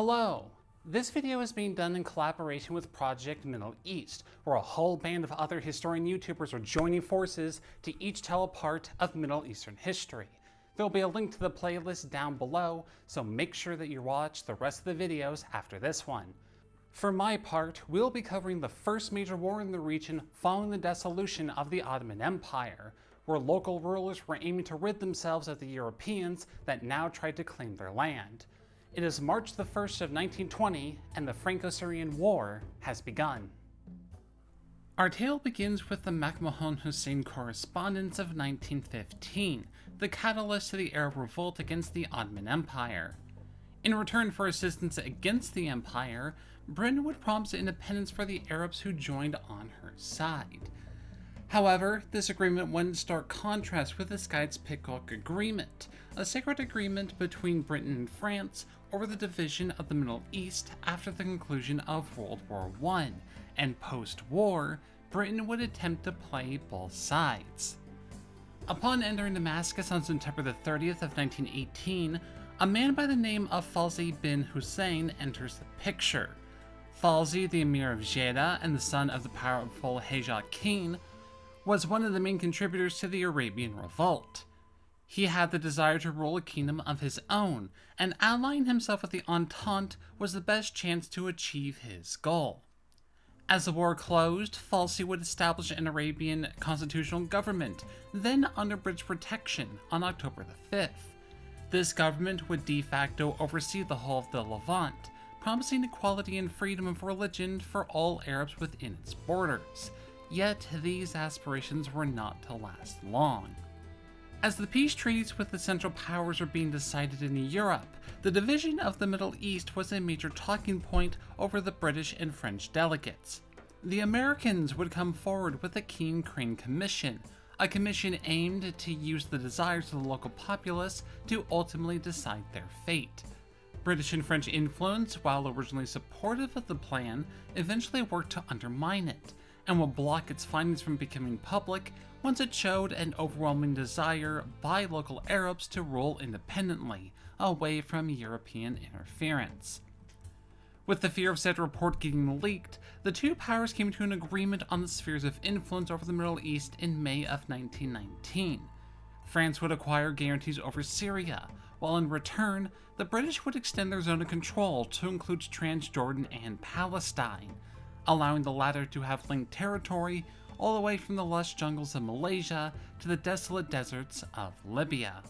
Hello! This video is being done in collaboration with Project Middle East, where a whole band of other historian YouTubers are joining forces to each tell a part of Middle Eastern history. There'll be a link to the playlist down below, so make sure that you watch the rest of the videos after this one. For my part, we'll be covering the first major war in the region following the dissolution of the Ottoman Empire, where local rulers were aiming to rid themselves of the Europeans that now tried to claim their land. It is March the 1st of 1920, and the Franco-Syrian War has begun. Our tale begins with the MacMahon Hussein Correspondence of 1915, the catalyst to the Arab revolt against the Ottoman Empire. In return for assistance against the empire, Britain would promise independence for the Arabs who joined on her side. However, this agreement went in stark contrast with the Sykes-Picot Agreement, a secret agreement between Britain and France over the division of the Middle East after the conclusion of World War I, and post-war, Britain would attempt to play both sides. Upon entering Damascus on September the 30th of 1918, a man by the name of Falzi bin Hussein enters the picture. Falzi, the Emir of Jeddah and the son of the powerful Hejjat King, was one of the main contributors to the Arabian Revolt. He had the desire to rule a kingdom of his own, and allying himself with the Entente was the best chance to achieve his goal. As the war closed, Falzi would establish an Arabian constitutional government, then under British protection, on October the 5th. This government would de facto oversee the whole of the Levant, promising equality and freedom of religion for all Arabs within its borders. Yet these aspirations were not to last long. As the peace treaties with the Central Powers were being decided in Europe, the division of the Middle East was a major talking point over the British and French delegates. The Americans would come forward with the Keane-Crane Commission, a commission aimed to use the desires of the local populace to ultimately decide their fate. British and French influence, while originally supportive of the plan, eventually worked to undermine it, and would block its findings from becoming public once it showed an overwhelming desire by local Arabs to rule independently, away from European interference. With the fear of said report getting leaked, the two powers came to an agreement on the spheres of influence over the Middle East in May of 1919. France would acquire guarantees over Syria, while in return, the British would extend their zone of control to include Transjordan and Palestine, allowing the latter to have linked territory all the way from the lush jungles of Malaysia to the desolate deserts of Libya.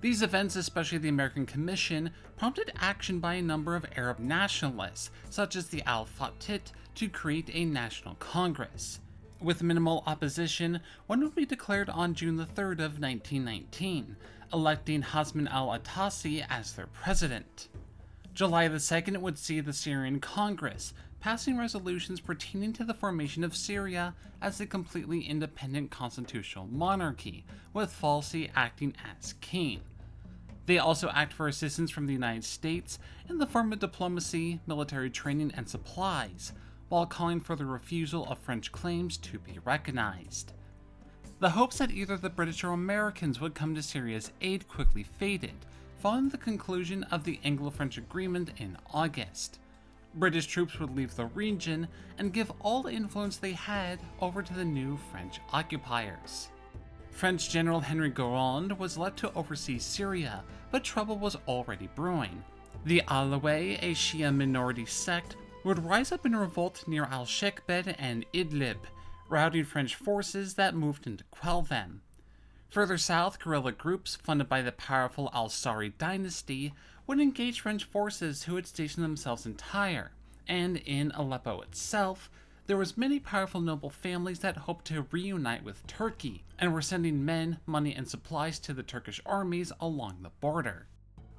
These events, especially the American Commission, prompted action by a number of Arab nationalists, such as the Al-Fatah, to create a national congress. With minimal opposition, one would be declared on June the 3rd of 1919, electing Hassan al-Attasi as their president. July the 2nd would see the Syrian Congress, passing resolutions pertaining to the formation of Syria as a completely independent constitutional monarchy, with Falsi acting as king. They also act for assistance from the United States in the form of diplomacy, military training, and supplies, while calling for the refusal of French claims to be recognized. The hopes that either the British or Americans would come to Syria's aid quickly faded, following the conclusion of the Anglo-French agreement in August. British troops would leave the region and give all the influence they had over to the new French occupiers. French General Henry Gouraud was left to oversee Syria, but trouble was already brewing. The Alawite, a Shia minority sect, would rise up in revolt near Al-Sheikbed and Idlib, routing French forces that moved in to quell them. Further south, guerrilla groups funded by the powerful Al-Sari dynasty would engage French forces who had stationed themselves in Tyre, and in Aleppo itself, there was many powerful noble families that hoped to reunite with Turkey, and were sending men, money, and supplies to the Turkish armies along the border.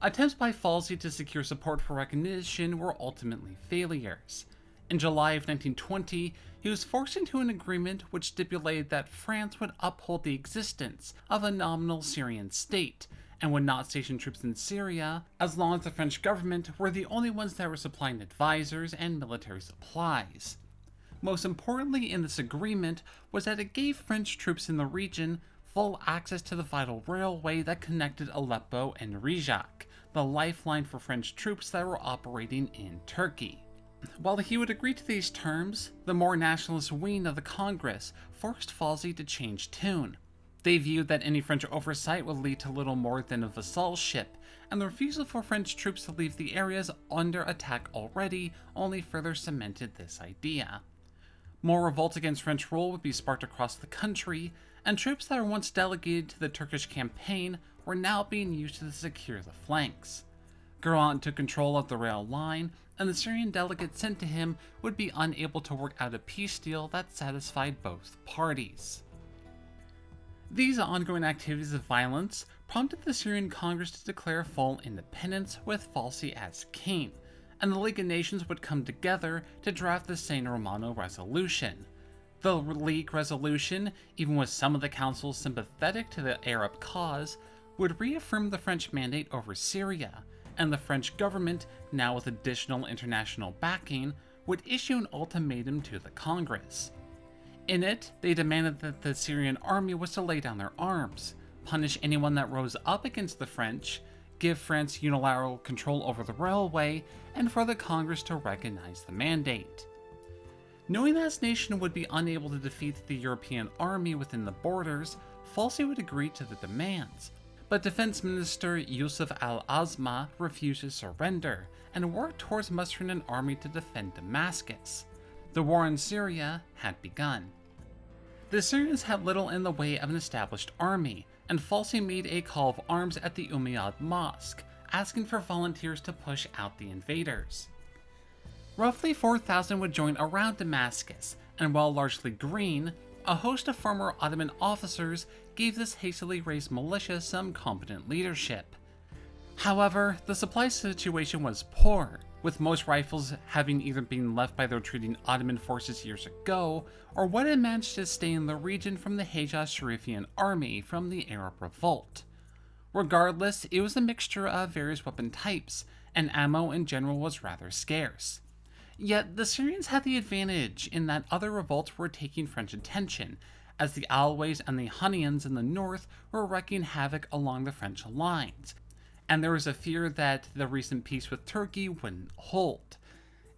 Attempts by Falsi to secure support for recognition were ultimately failures. In July of 1920, he was forced into an agreement which stipulated that France would uphold the existence of a nominal Syrian state, and would not station troops in Syria as long as the French government were the only ones that were supplying advisors and military supplies. Most importantly in this agreement was that it gave French troops in the region full access to the vital railway that connected Aleppo and Rijak, the lifeline for French troops that were operating in Turkey. While he would agree to these terms, the more nationalist wing of the Congress forced Falzy to change tune. They viewed that any French oversight would lead to little more than a vassalship, and the refusal for French troops to leave the areas under attack already only further cemented this idea. More revolt against French rule would be sparked across the country, and troops that were once delegated to the Turkish campaign were now being used to secure the flanks. Guerrant took control of the rail line, and the Syrian delegates sent to him would be unable to work out a peace deal that satisfied both parties. These ongoing activities of violence prompted the Syrian Congress to declare full independence with Falcy as king, and the League of Nations would come together to draft the San Romano Resolution. The League resolution, even with some of the councils sympathetic to the Arab cause, would reaffirm the French mandate over Syria, and the French government, now with additional international backing, would issue an ultimatum to the Congress. In it, they demanded that the Syrian army was to lay down their arms, punish anyone that rose up against the French, give France unilateral control over the railway, and for the Congress to recognize the mandate. Knowing that his nation would be unable to defeat the European army within the borders, Falcy would agree to the demands, but Defense Minister Yusuf al-Azma refused to surrender and worked towards mustering an army to defend Damascus. The war in Syria had begun. The Syrians had little in the way of an established army, and Falcy made a call of arms at the Umayyad Mosque, asking for volunteers to push out the invaders. Roughly 4,000 would join around Damascus, and while largely green, a host of former Ottoman officers gave this hastily raised militia some competent leadership. However, the supply situation was poor, with most rifles having either been left by the retreating Ottoman forces years ago, or what had managed to stay in the region from the Hejaz Sharifian army from the Arab Revolt. Regardless, it was a mixture of various weapon types, and ammo in general was rather scarce. Yet, the Syrians had the advantage in that other revolts were taking French attention, as the Alawites and the Hunnians in the north were wreaking havoc along the French lines, and there was a fear that the recent peace with Turkey wouldn't hold.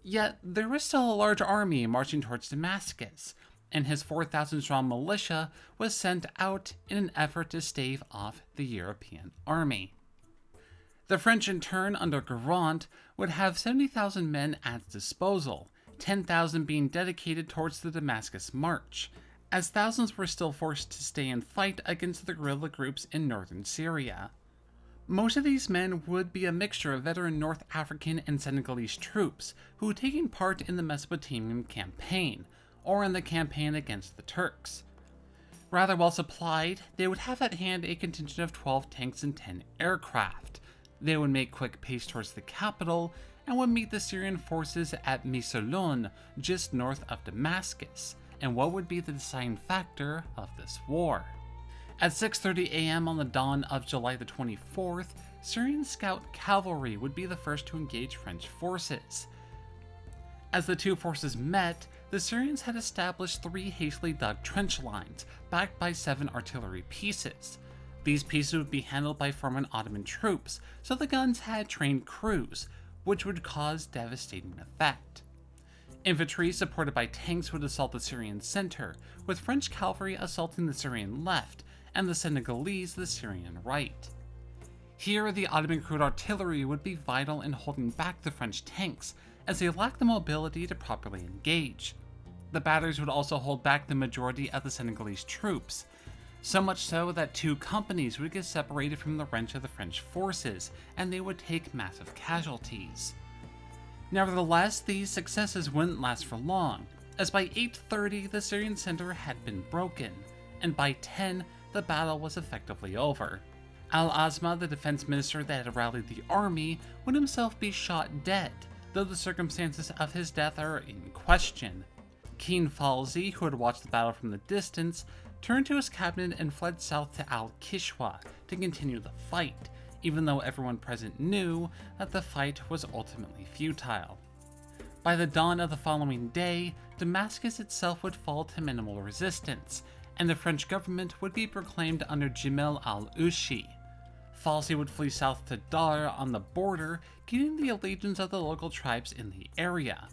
Yet, there was still a large army marching towards Damascus, and his 4,000-strong militia was sent out in an effort to stave off the European army. The French, in turn, under Guerrant, would have 70,000 men at its disposal, 10,000 being dedicated towards the Damascus March, as thousands were still forced to stay and fight against the guerrilla groups in northern Syria. Most of these men would be a mixture of veteran North African and Senegalese troops who had taken part in the Mesopotamian campaign, or in the campaign against the Turks. Rather well supplied, they would have at hand a contingent of 12 tanks and 10 aircraft. They would make quick pace towards the capital, and would meet the Syrian forces at Misolun, just north of Damascus, and what would be the deciding factor of this war. At 6:30 a.m. on the dawn of July the 24th, Syrian scout cavalry would be the first to engage French forces. As the two forces met, the Syrians had established 3 hastily dug trench lines, backed by 7 artillery pieces. These pieces would be handled by former Ottoman troops, so the guns had trained crews, which would cause devastating effect. Infantry supported by tanks would assault the Syrian center, with French cavalry assaulting the Syrian left, and the Senegalese the Syrian right. Here, the Ottoman crude artillery would be vital in holding back the French tanks, as they lacked the mobility to properly engage. The batteries would also hold back the majority of the Senegalese troops, so much so that 2 companies would get separated from the rest of the French forces, and they would take massive casualties. Nevertheless, these successes wouldn't last for long, as by 8:30 the Syrian center had been broken, and by 10 the battle was effectively over. Al-Azma, the defense minister that had rallied the army, would himself be shot dead, though the circumstances of his death are in question. King Falzy, who had watched the battle from the distance, turned to his cabinet and fled south to Al-Kishwa to continue the fight, even though everyone present knew that the fight was ultimately futile. By the dawn of the following day, Damascus itself would fall to minimal resistance, and the French government would be proclaimed under Jamil al-Ushi. Falsi would flee south to Dar on the border, gaining the allegiance of the local tribes in the area.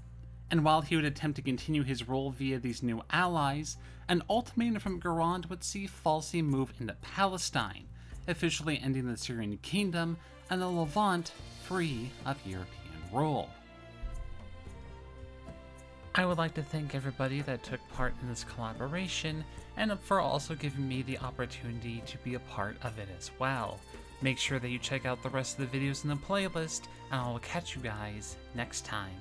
And while he would attempt to continue his rule via these new allies, an ultimatum from Garand would see Falsi move into Palestine, officially ending the Syrian kingdom and the Levant free of European rule. I would like to thank everybody that took part in this collaboration, and for also giving me the opportunity to be a part of it as well. Make sure that you check out the rest of the videos in the playlist, and I will catch you guys next time.